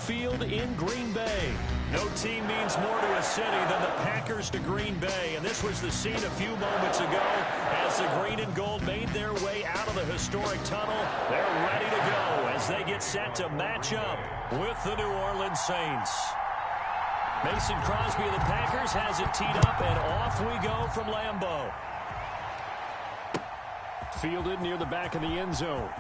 Field in Green Bay. No team means more to a city than the Packers to Green Bay, and this was the scene a few moments ago as the green and gold made their way out of the historic tunnel. They're ready to go as they get set to match up with the New Orleans Saints. Mason Crosby of the Packers has it teed up, and off we go from Lambeau. Fielded near the back of the end zone.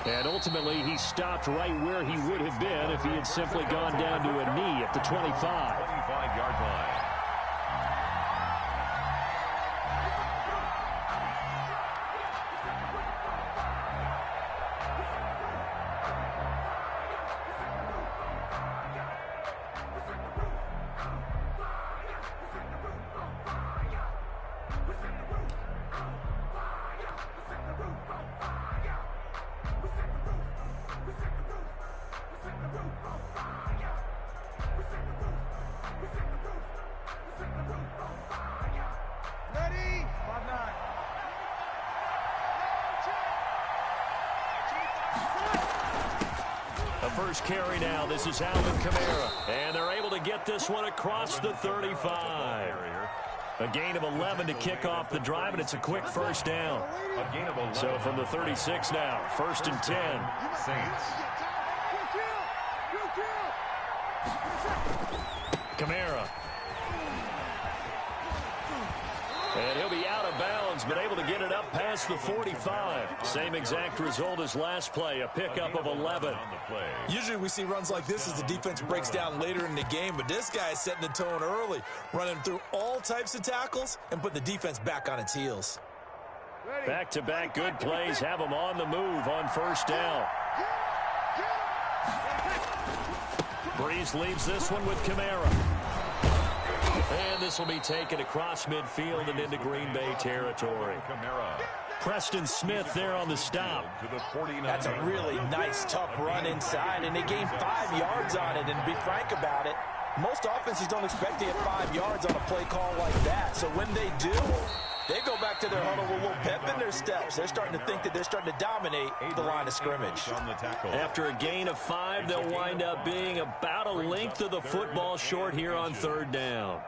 And ultimately, he stopped right where he would have been if he had simply gone down to a knee at the 25. 25-yard line. First carry now. This is Alvin Kamara. And they're able to get this one across the 35. A gain of 11 to kick off the drive, and it's a quick first down. A gain of 11. So from the 36 now, 1st and 10. Saints. Kamara. And he'll be out of bounds, but able to get it up past the 45. Same exact result as last play, a pickup of 11. Usually we see runs like this as the defense breaks down later in the game, but this guy is setting the tone early, running through all types of tackles and putting the defense back on its heels. Back-to-back good plays have them on the move on first down. Breeze leaves this one with Kamara. And this will be taken across midfield and into Green Bay territory. Preston Smith there on the stop. That's a really nice, tough run inside, and they gained 5 yards on it. And to be frank about it, most offenses don't expect to get 5 yards on a play call like that. So when they do, they go back to their huddle with a little pep in their steps. They're starting to think that they're starting to dominate the line of scrimmage. After a gain of 5, they'll wind up being about a length of the football short here on third down.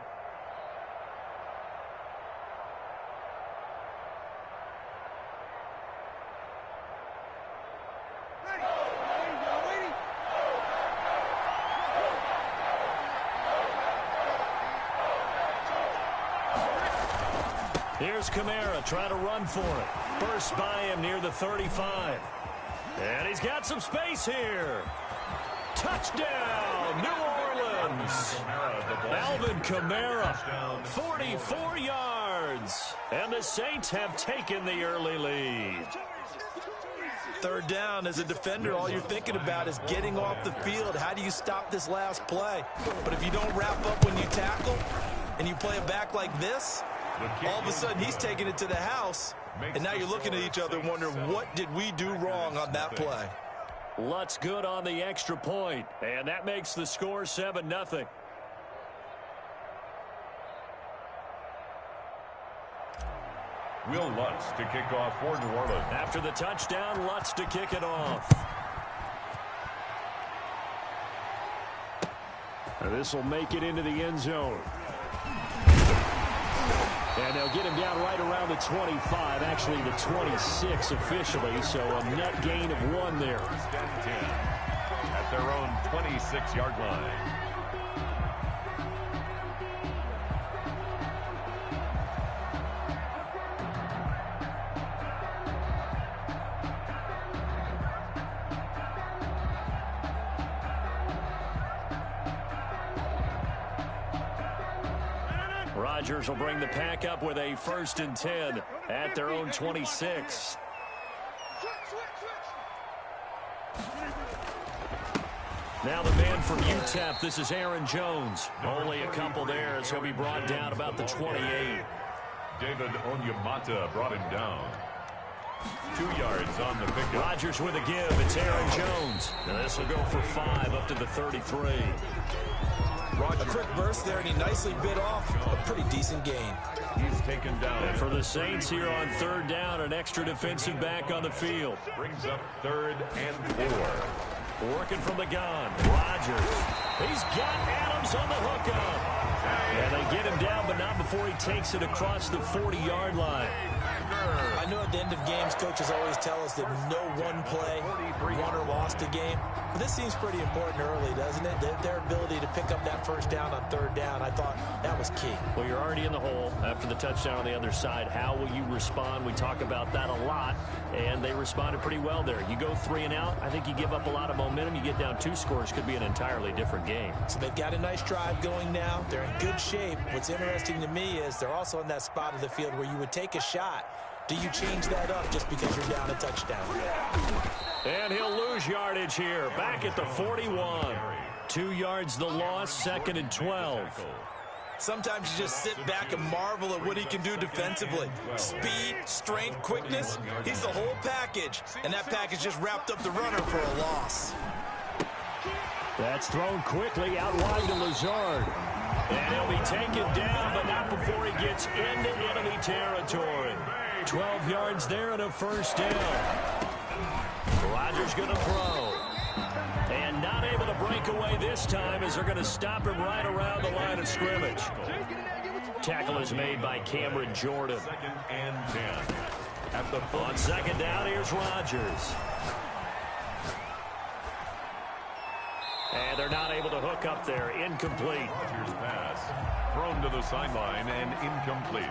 Here's Kamara trying to run for it. Burst by him near the 35. And he's got some space here. Touchdown, New Orleans. Alvin Kamara, 44 yards. And the Saints have taken the early lead. Third down, as a defender, all you're thinking about is getting off the field. How do you stop this last play? But if you don't wrap up when you tackle and you play it back like this, all of a sudden he's taking it to the house, and now you're looking at each other wondering, what did we do wrong on that play? Lutz good on the extra point, and that makes the score 7-0. Will Lutz to kick off for New Orleans. After the touchdown, Lutz to kick it off. And this will make it into the end zone. And they'll get him down right around the 25, actually the 26 officially, so a net gain of 1 there. First and 10 at their own 26-yard line. Rodgers will bring the pack up with a 1st and 10 at their own 26. Now the man from UTEP, this is Aaron Jones. Only a couple there as he'll be brought down about the 28. David Onyemata brought him down. 2 yards on the pickup. Rodgers with a give. It's Aaron Jones. Now this will go for 5 up to the 33. A quick burst there, and he nicely bit off a pretty decent gain. He's taken down. And for the Saints here on third down, an extra defensive back on the field. Brings up 3rd and 4. Working from the gun. Rodgers. He's got Adams on the hookup. And they get him down, but not before he takes it across the 40-yard line. I know at the end of games, coaches always tell us that no one play won or lost a game. But this seems pretty important early, doesn't it? Their ability to pick up that first down on third down, I thought that was key. Well, you're already in the hole after the touchdown on the other side. How will you respond? We talk about that a lot, and they responded pretty well there. You go 3 and out, I think you give up a lot of momentum. You get down 2 scores, could be an entirely different game. So they've got a nice drive going now. They're in good shape. What's interesting to me is they're also in that spot of the field where you would take a shot. Do you change that up just because you're down a touchdown? And he'll lose yardage here. Back at the 41. 2 yards the loss, 2nd and 12. Sometimes you just sit back and marvel at what he can do defensively. Speed, strength, quickness. He's the whole package. And that package just wrapped up the runner for a loss. That's thrown quickly out wide to Lazard. And he'll be taken down, but not before he gets into enemy territory. 12 yards there and a first down. Rodgers going to throw. And not able to break away this time as they're going to stop him right around the line of scrimmage. Tackle is made by Cameron Jordan. 2nd and 10. On 2nd down, here's Rodgers. And they're not able to hook up there. Incomplete. Rodgers pass. Thrown to the sideline and incomplete.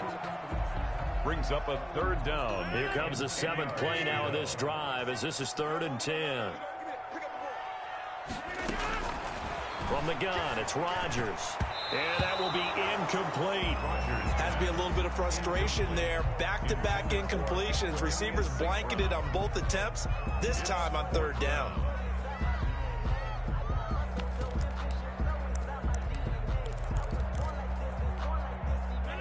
Brings up a 3rd down. Here comes the 7th play now of this drive as this is 3rd and 10. From the gun, it's Rodgers. And that will be incomplete. Has to be a little bit of frustration there. Back-to-back incompletions. Receivers blanketed on both attempts, this time on 3rd down.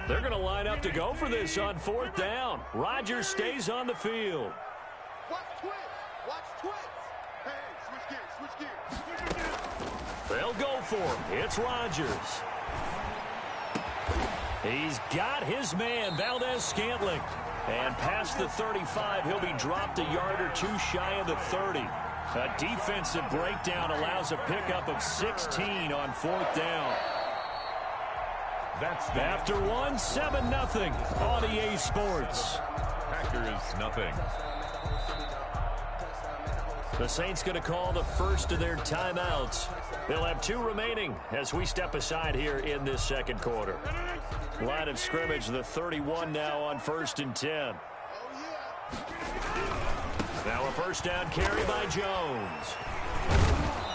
They're going to line up to go for this on 4th down. Rodgers stays on the field. Watch twins. Watch twins. Hey, switch gears. They'll go for him. It's Rodgers. He's got his man, Valdez-Scantling. And past the 35, he'll be dropped a yard or 2 shy of the 30. A defensive breakdown allows a pickup of 16 on 4th down. That's After 7-0 on EA Sports. Packers nothing. The Saints going to call the first of their timeouts. They'll have 2 remaining as we step aside here in this 2nd quarter. Line of scrimmage, the 31 now on 1st and 10. Now a first down carry by Jones.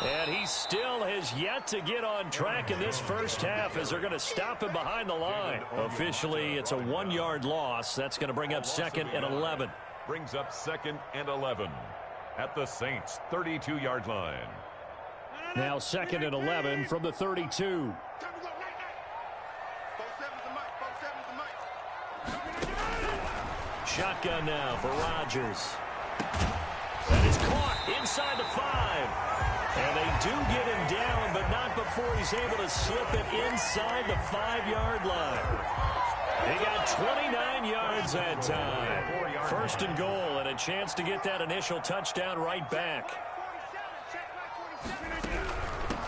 And he still has yet to get on track in this first half as they're going to stop him behind the line. Officially, it's a 1-yard loss. That's going to bring up 2nd and 11. Brings up 2nd and 11 at the Saints' 32-yard line. Now 2nd and 11 from the 32. Shotgun now for Rodgers. That is caught inside the 5. And they do get him down, but not before he's able to slip it inside the 5-yard line. He got 29 yards that time. 1st and goal, and a chance to get that initial touchdown right back.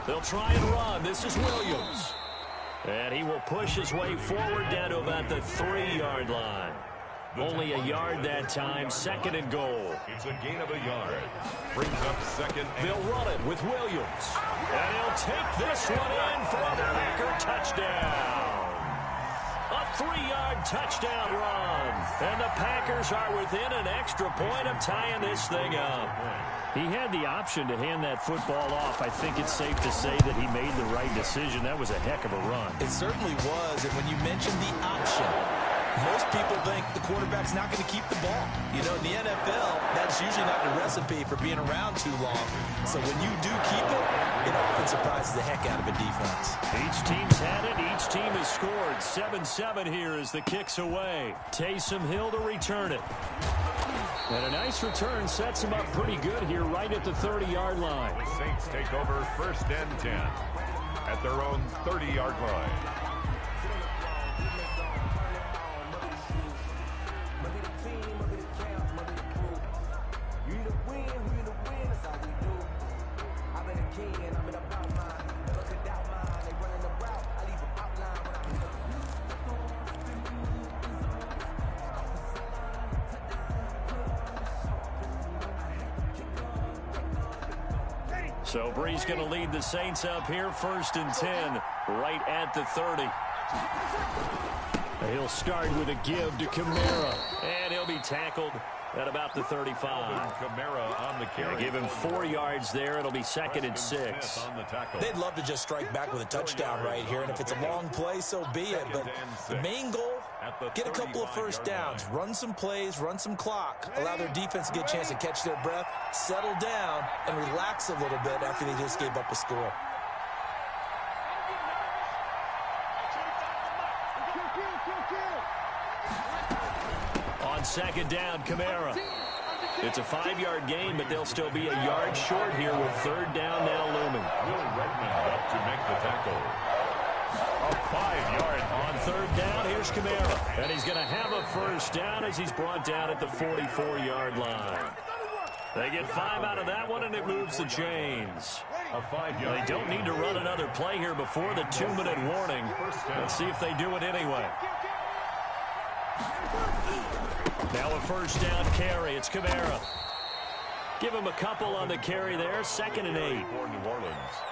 They'll try and run. This is Williams. And he will push his way forward down to about the 3-yard line. Only a yard that time, 2nd and goal. It's a gain of a yard. Brings up 2nd. They'll run it with Williams. And he'll take this one in for a Packer touchdown. A 3-yard touchdown run. And the Packers are within an extra point of tying this thing up. He had the option to hand that football off. I think it's safe to say that he made the right decision. That was a heck of a run. It certainly was. And when you mentioned the option, most people think the quarterback's not going to keep the ball. You know, in the NFL, that's usually not the recipe for being around too long. So when you do keep it, it often surprises the heck out of a defense. Each team's had it. Each team has scored. 7-7 here as the kick's away. Taysom Hill to return it. And a nice return sets him up pretty good here right at the 30-yard line. The Saints take over 1st and 10 at their own 30-yard line. So Bree's going to lead the Saints up here, 1st and 10, right at the 30. He'll start with a give to Kamara, and he'll be tackled at about the 35. Kamara on the carry. Give him 4 yards there. It'll be 2nd and 6. They'd love to just strike back with a touchdown right here, and if it's a long play, so be it. But the main goal, get a couple of first downs, run some plays, run some clock, allow their defense to get a chance to catch their breath, settle down, and relax a little bit after they just gave up a score. On 2nd down, Kamara. It's a 5-yard gain, but they'll still be a yard short here with 3rd down now looming. Will Redmond up to make the tackle. A 5-yard. On 3rd down, here's Kamara. And he's going to have a first down as he's brought down at the 44-yard line. They get 5 out of that one, and it moves the chains. A 5-yard. They don't need to run another play here before the 2-minute warning. Let's see if they do it anyway. Now a first down carry. It's Kamara. Give him a couple on the carry there. 2nd and 8. For New Orleans.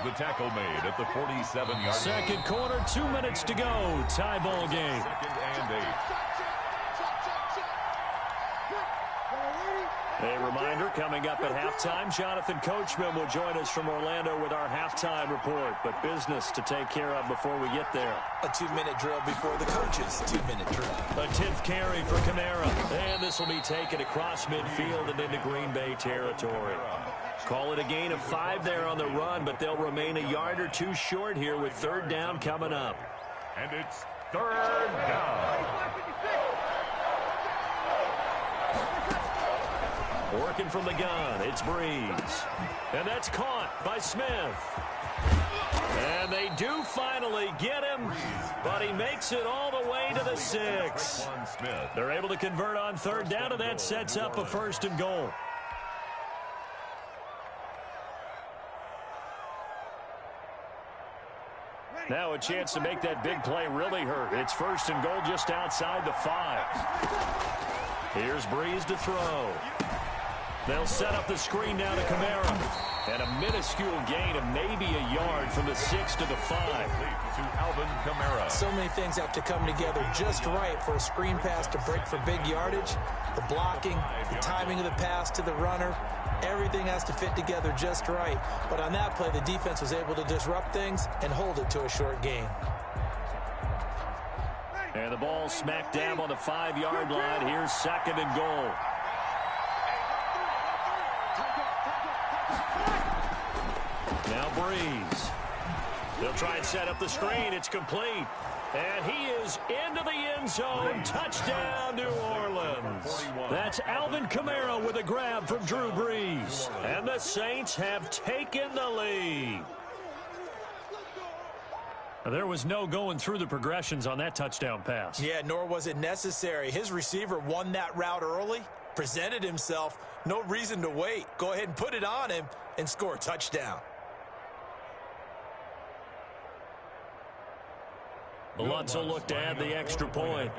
The tackle made at the 47-yard. Second quarter, 2 minutes to go. Tie ball game. 2nd and 8. A reminder, coming up at halftime, Jonathan Coachman will join us from Orlando with our halftime report. But business to take care of before we get there. A 2-minute drill before the coaches' 2-minute drill. A 10th carry for Kamara. And this will be taken across midfield and into Green Bay territory. Call it a gain of 5 there on the run, but they'll remain a yard or 2 short here with 3rd down coming up. And it's 3rd down. Working from the gun, it's Breeze. And that's caught by Smith. And they do finally get him, but he makes it all the way to the 6. They're able to convert on 3rd down, and that sets up a 1st and goal. Now a chance to make that big play really hurt. It's 1st and goal just outside the 5. Here's Breeze to throw. They'll set up the screen now to Kamara. And a minuscule gain of maybe a yard from the 6 to the 5. To Alvin Kamara. So many things have to come together just right for a screen pass to break for big yardage. The blocking, the timing of the pass to the runner, everything has to fit together just right. But on that play, the defense was able to disrupt things and hold it to a short gain. And the ball smack dab on the 5-yard line. Here's 2nd and goal. Now Breeze. They'll try and set up the screen. It's complete. And he is into the end zone. Touchdown, New Orleans. That's Alvin Kamara with a grab from Drew Brees. And the Saints have taken the lead. There was no going through the progressions on that touchdown pass. Yeah, nor was it necessary. His receiver won that route early, presented himself. No reason to wait. Go ahead and put it on him and score a touchdown. Lutz will look to add the extra point.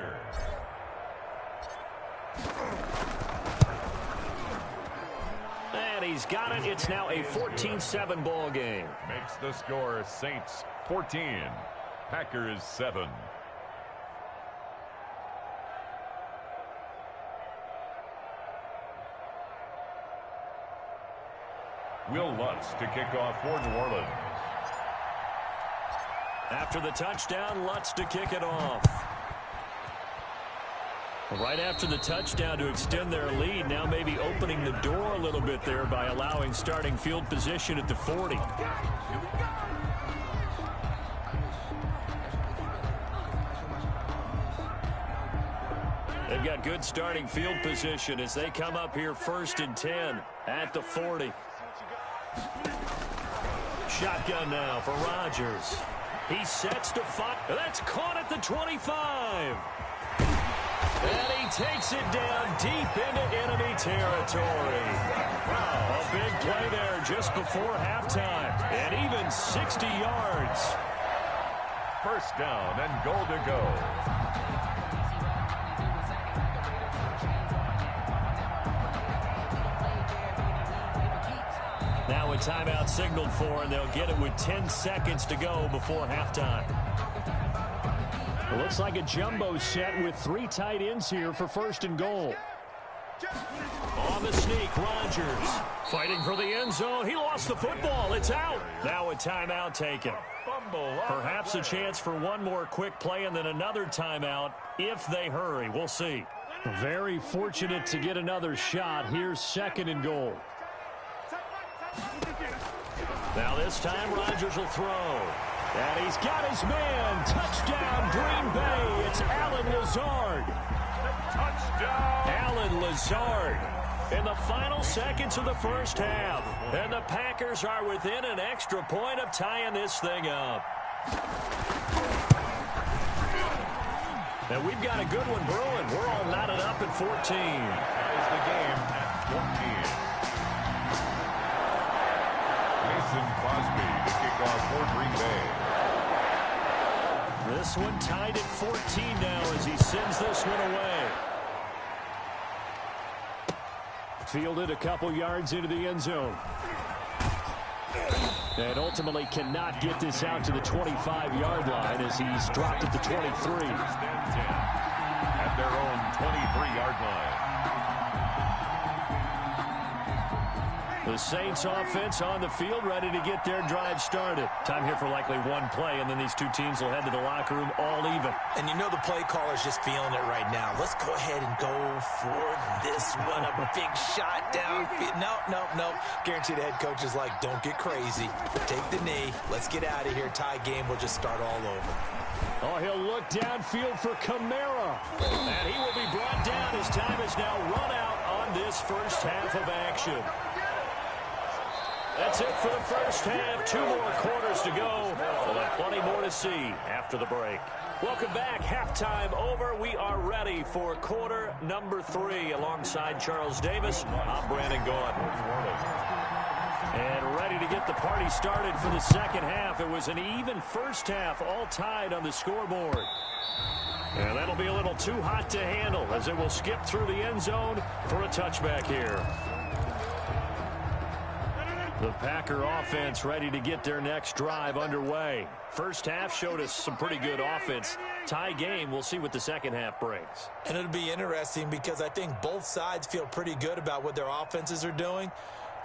And he's got it. It's now a 14-7 ball game. Makes the score Saints 14, Packers 7. Will Lutz to kick off for New Orleans. After the touchdown, Lutz to kick it off. Right after the touchdown to extend their lead, now maybe opening the door a little bit there by allowing starting field position at the 40. They've got good starting field position as they come up here 1st and 10 at the 40. Shotgun now for Rodgers. He sets to fight. That's caught at the 25. And he takes it down deep into enemy territory. Wow, a big play there just before halftime. And even 60 yards. First down and goal to go. Now a timeout signaled for, and they'll get it with 10 seconds to go before halftime. It looks like a jumbo set with 3 tight ends here for first and goal. On the sneak, Rodgers fighting for the end zone. He lost the football. It's out. Now a timeout taken. Perhaps a chance for one more quick play and then another timeout if they hurry. We'll see. Very fortunate to get another shot. Here's second and goal. Now this time Rodgers will throw. And he's got his man. Touchdown, Green Bay. It's Allen Lazard. Touchdown. Allen Lazard in the final seconds of the first half. And the Packers are within an extra point of tying this thing up. And we've got a good one brewing. We're all knotted up at 14. Ties the game at 14. Mason Crosby to kick off for Green Bay. This one tied at 14 now as he sends this one away. Fielded a couple yards into the end zone. And ultimately cannot get this out to the 25-yard line as he's dropped at the 23. At their own 23-yard line. The Saints offense on the field, ready to get their drive started. Time here for likely one play, and then these two teams will head to the locker room all even. And you know the play caller's just feeling it right now. Let's go ahead and go for this one. A big shot down. No. Guarantee the head coach is like, don't get crazy. Take the knee. Let's get out of here. Tie game. We'll just start all over. Oh, he'll look downfield for Kamara. And he will be brought down. His time is now run out on this first half of action. That's it for the first half. 2 more quarters to go. We'll have plenty more to see after the break. Welcome back. Halftime over. We are ready for quarter number 3 alongside Charles Davis. I'm Brandon Gordon. And ready to get the party started for the second half. It was an even first half, all tied on the scoreboard. And that'll be a little too hot to handle as it will skip through the end zone for a touchback here. The Packer offense ready to get their next drive underway. First half showed us some pretty good offense. Tie game, we'll see what the second half brings. And it'll be interesting because I think both sides feel pretty good about what their offenses are doing.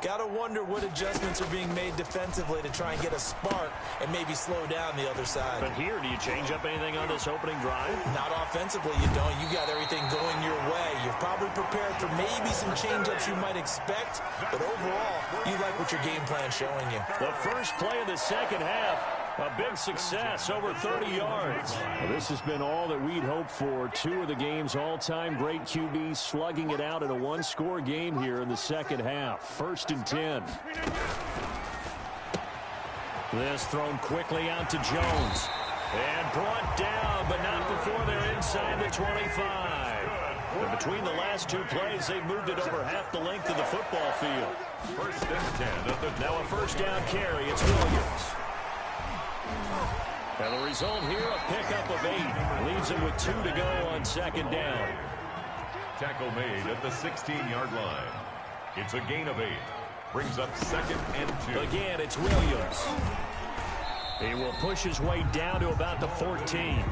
Got to wonder what adjustments are being made defensively to try and get a spark and maybe slow down the other side. But here, do you change up anything on this opening drive? Not offensively, you don't. You got everything going your way. You're probably prepared for maybe some change-ups you might expect, but overall, you like what your game plan's showing you. The first play of the second half, a big success, over 30 yards. Well, this has been all that we'd hoped for. 2 of the game's all-time great QBs slugging it out in a one-score game here in the second half. First and 10. This thrown quickly out to Jones. And brought down, but not before they're inside the 25. And between the last 2 plays, they've moved it over half the length of the football field. First and 10. Now a first down carry. It's Williams. And the result here, a pickup of 8. Leaves him with 2 to go on second down. Tackle made at the 16-yard line. It's a gain of 8. Brings up second and 2. Again, it's Williams. He will push his way down to about the 14.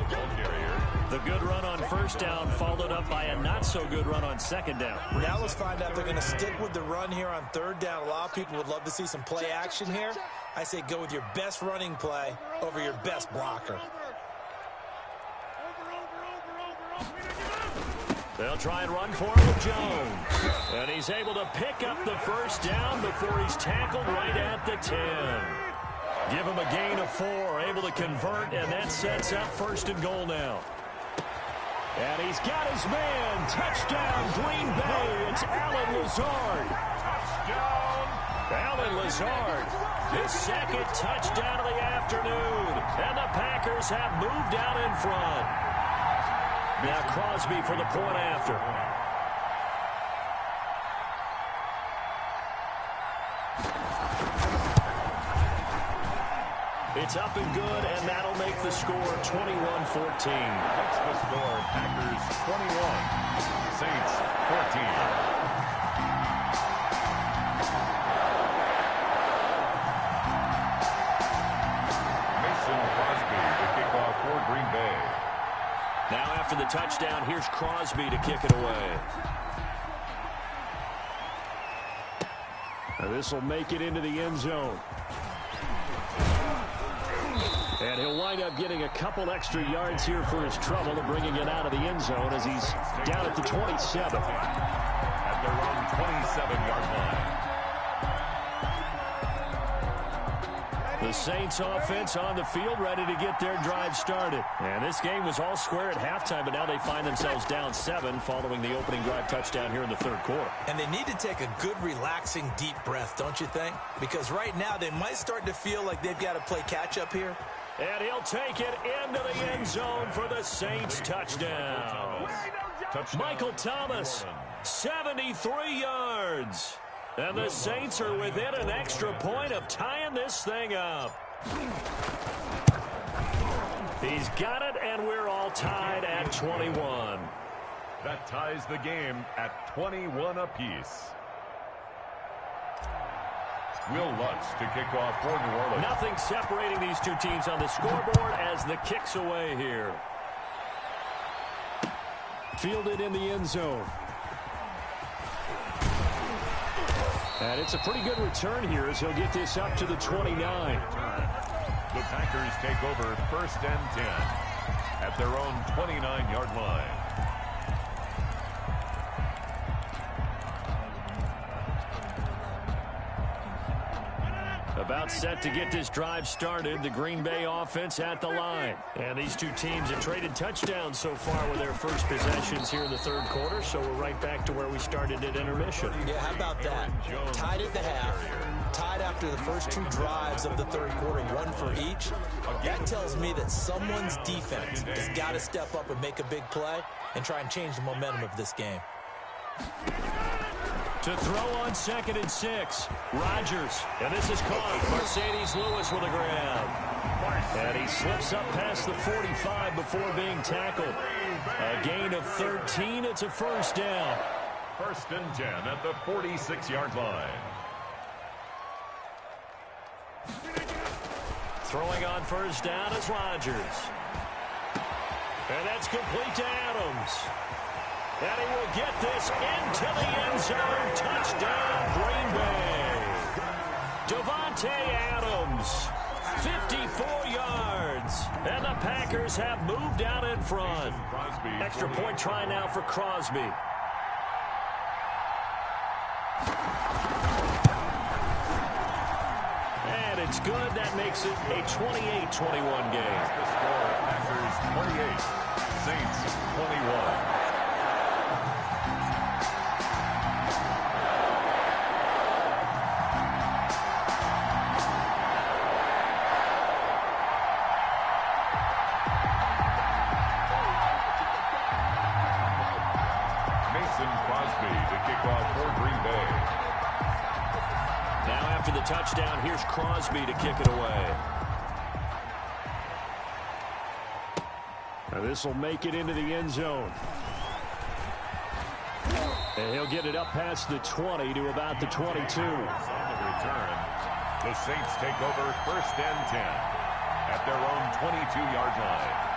The good run on first down followed up by a not-so-good run on second down. Now let's find out if they're going to stick with the run here on third down. A lot of people would love to see some play action here. I say go with your best running play over your best blocker. They'll try and run for him with Jones. And he's able to pick up the first down before he's tackled right at the 10. Give him a gain of 4, able to convert, and that sets up first and goal now. And he's got his man. Touchdown, Green Bay. It's Allen Lazard. Touchdown. Allen Lazard, his second touchdown of the afternoon. And the Packers have moved out in front. Now Crosby for the point after. It's up and good, and that'll make the score 21-14. That's the score. Packers 21, Saints 14. after the touchdown, here's Crosby to kick it away. This will make it into the end zone. And he'll wind up getting a couple extra yards here for his trouble and bringing it out of the end zone as he's down at the 27. At their own 27-yard line. The Saints offense on the field, ready to get their drive started. And this game was all square at halftime, but now they find themselves down 7 following the opening drive touchdown here in the third quarter. And they need to take a good, relaxing, deep breath, don't you think? Because right now they might start to feel like they've got to play catch-up here. And he'll take it into the end zone for the Saints touchdown. Michael Thomas, 73 yards. And the Saints are within an extra point of tying this thing up. He's got it, and we're all tied at 21. That ties the game at 21 apiece. Will Lutz to kick off for New Orleans. Nothing separating these two teams on the scoreboard as the kick's away here. Fielded in the end zone. And it's a pretty good return here as he'll get this up to the 29. The Packers take over 1st and 10 at their own 29-yard line. About set to get this drive started, the Green Bay offense at the line. And these two teams have traded touchdowns so far with their first possessions here in the third quarter, so we're right back to where we started at intermission. Yeah, how about that? Tied at the half, tied after the first 2 drives of the third quarter, 1 for each. That tells me that someone's defense has got to step up and make a big play and try and change the momentum of this game. To throw on 2nd and 6, Rodgers. And this is caught. Mercedes Lewis with a grab. And he slips up past the 45 before being tackled. A gain of 13. It's a first down. 1st and 10 at the 46-yard line. Throwing on first down is Rodgers. And that's complete to Adams. And he will get this into the end zone. Touchdown, Green Bay. Davante Adams, 54 yards. And the Packers have moved out in front. Extra point try now for Crosby. And it's good. That makes it a 28-21 game. The score, Packers 28, Saints 21. After the touchdown, here's Crosby to kick it away. And this will make it into the end zone. And he'll get it up past the 20 to about the 22. On the return, the Saints take over 1st and 10 at their own 22-yard line.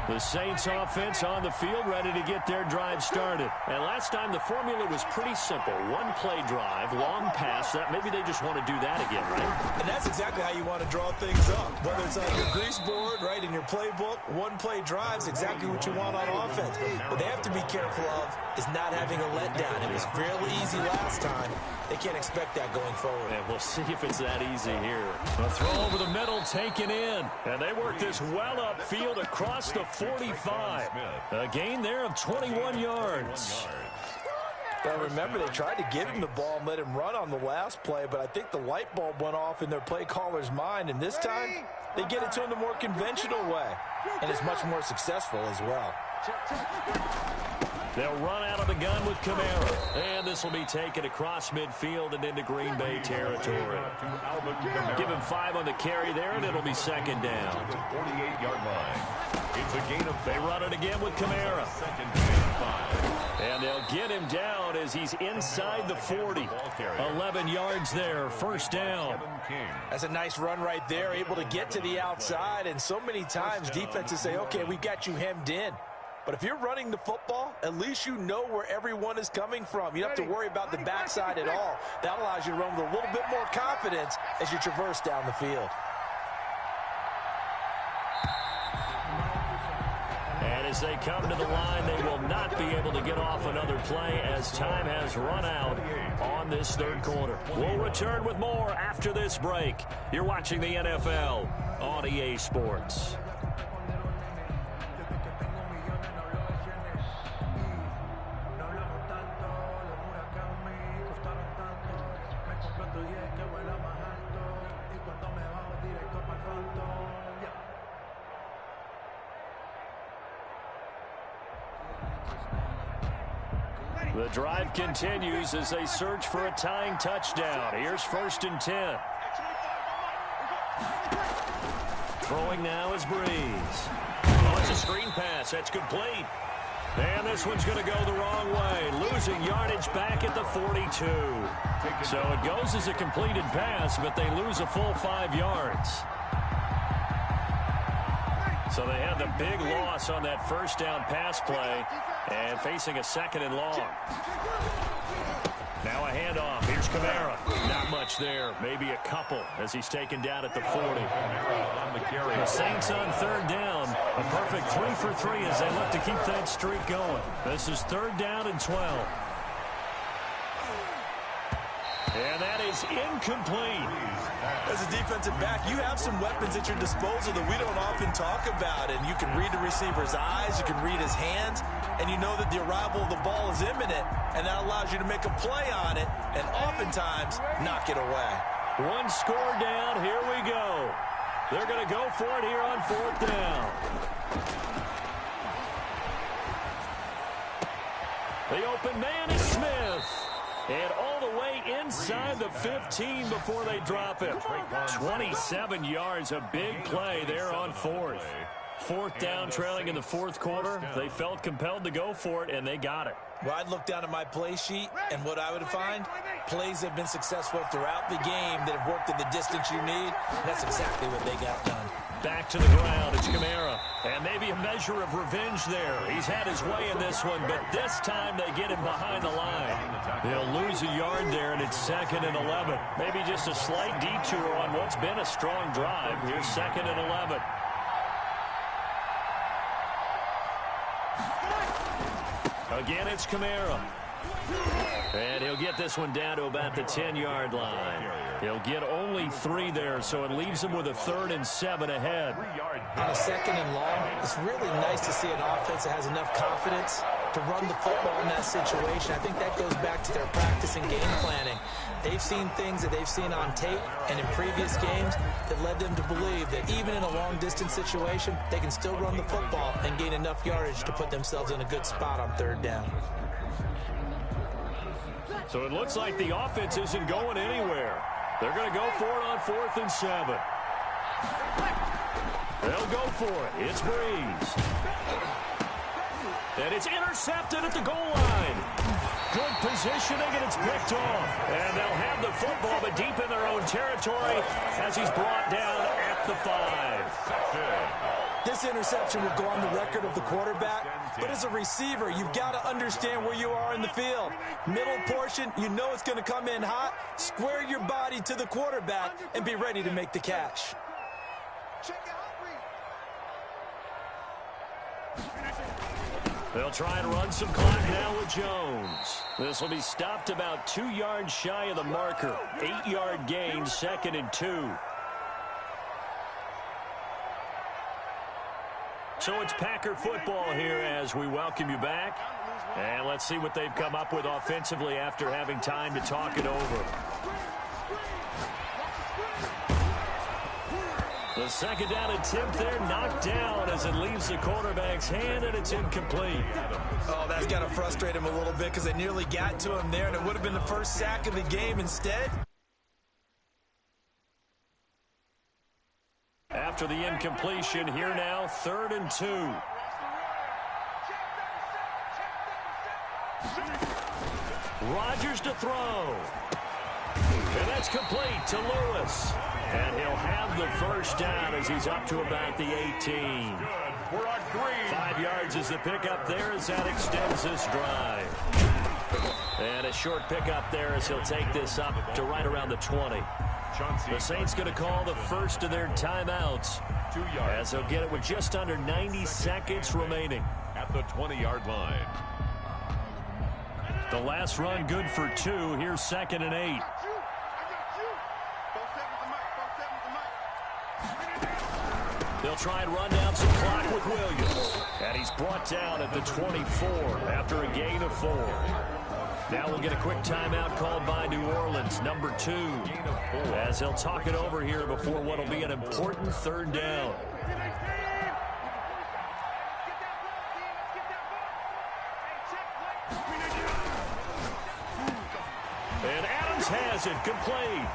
The Saints offense on the field, ready to get their drive started. And last time the formula was pretty simple. 1-play drive, long pass. That maybe they just want to do that again, right? And that's exactly how you want to draw things up. Whether it's on your grease board, right, in your playbook, 1-play drive is exactly what you want on offense. What they have to be careful of is not having a letdown. It was fairly easy last time. They can't expect that going forward. And we'll see if it's that easy here. A throw over the middle, taken in. And they work this well upfield across the 45. A gain there of 21 yards. Well, remember, they tried to give him the ball and let him run on the last play, but I think the light bulb went off in their play caller's mind, and this time they get it to him the more conventional way, and it's much more successful as well. They'll run out of the gun with Kamara. And this will be taken across midfield and into Green Bay territory. Give him 5 on the carry there, and it'll be 2nd down. 48-yard line. It's a gain of... They run it again with Kamara. 2nd down. And they'll get him down as he's inside the 40. 11 yards there, first down. That's a nice run right there, able to get to the outside. And so many times defenses say, okay, we've got you hemmed in. But if you're running the football, at least you know where everyone is coming from. You don't have to worry about the backside at all. That allows you to run with a little bit more confidence as you traverse down the field. And as they come to the line, they will not be able to get off another play as time has run out on this third quarter. We'll return with more after this break. You're watching the NFL on EA Sports. The drive continues as they search for a tying touchdown. Here's 1st and 10. Throwing now is Breeze. Oh, it's a screen pass. That's complete. And this one's going to go the wrong way. Losing yardage back at the 42. So it goes as a completed pass, but they lose a full 5 yards. So they had the big loss on that first down pass play and facing a 2nd and long. Now a handoff. Here's Kamara. Not much there. Maybe a couple as he's taken down at the 40. The Saints on 3rd down. A perfect 3 for 3 as they look to keep that streak going. This is 3rd down and 12. And that is incomplete. As a defensive back, you have some weapons at your disposal that we don't often talk about. And you can read the receiver's eyes, you can read his hands, and you know that the arrival of the ball is imminent. And that allows you to make a play on it and oftentimes knock it away. One score down. Here we go. They're going to go for it here on 4th down. The open man is Smith. And all the way inside the 15 before they drop it. 27 yards, a big play there on 4th. 4th down, trailing in the 4th quarter. They felt compelled to go for it, and they got it. Well, I'd look down at my play sheet, and what I would find, plays have been successful throughout the game that have worked in the distance you need. And that's exactly what they got done. Back to the ground, it's Kamara. And maybe a measure of revenge there. He's had his way in this one, but this time they get him behind the line. They'll lose a yard there, and it's 2nd and 11. Maybe just a slight detour on what's been a strong drive. Here's 2nd and 11. Again, it's Kamara. And he'll get this one down to about the 10-yard line. He'll get only 3 there, so it leaves him with a 3rd and 7 ahead. On a 2nd and long, it's really nice to see an offense that has enough confidence to run the football in that situation. I think that goes back to their practice and game planning. They've seen things that they've seen on tape and in previous games that led them to believe that even in a long-distance situation, they can still run the football and gain enough yardage to put themselves in a good spot on 3rd down. So it looks like the offense isn't going anywhere. They're going to go for it on 4th and 7. They'll go for it. It's Breeze. And it's intercepted at the goal line. Good positioning, and it's picked off. And they'll have the football, but deep in their own territory as he's brought down at the 5. This interception will go on the record of the quarterback, but as a receiver, you've got to understand where you are in the field. Middle portion, you know it's going to come in hot. Square your body to the quarterback and be ready to make the catch. They'll try and run some clock now with Jones. This will be stopped about 2 yards shy of the marker. 8-yard gain, 2nd and 2. So it's Packer football here as we welcome you back. And let's see what they've come up with offensively after having time to talk it over. The 2nd down attempt there knocked down as it leaves the quarterback's hand, and it's incomplete. Oh, that's got to frustrate him a little bit because they nearly got to him there, and it would have been the first sack of the game instead. After the incompletion, here now, 3rd and 2. Rodgers to throw. And that's complete to Lewis. And he'll have the first down as he's up to about the 18. 5 yards is the pickup there as that extends this drive. And a short pickup there as he'll take this up to right around the 20. The Saints going to call the first of their timeouts 2 yards. as they'll get it with just under 90 seconds remaining. At the 20-yard line. The last run good for 2. Here's 2nd and 8. I got you. 4-7's the mic. They'll try and run down some clock with Williams. And he's brought down at the 24 after a gain of 4. Now we'll get a quick timeout called by New Orleans, number 2, as they'll talk it over here before what will be an important 3rd down. And Adams has it complete.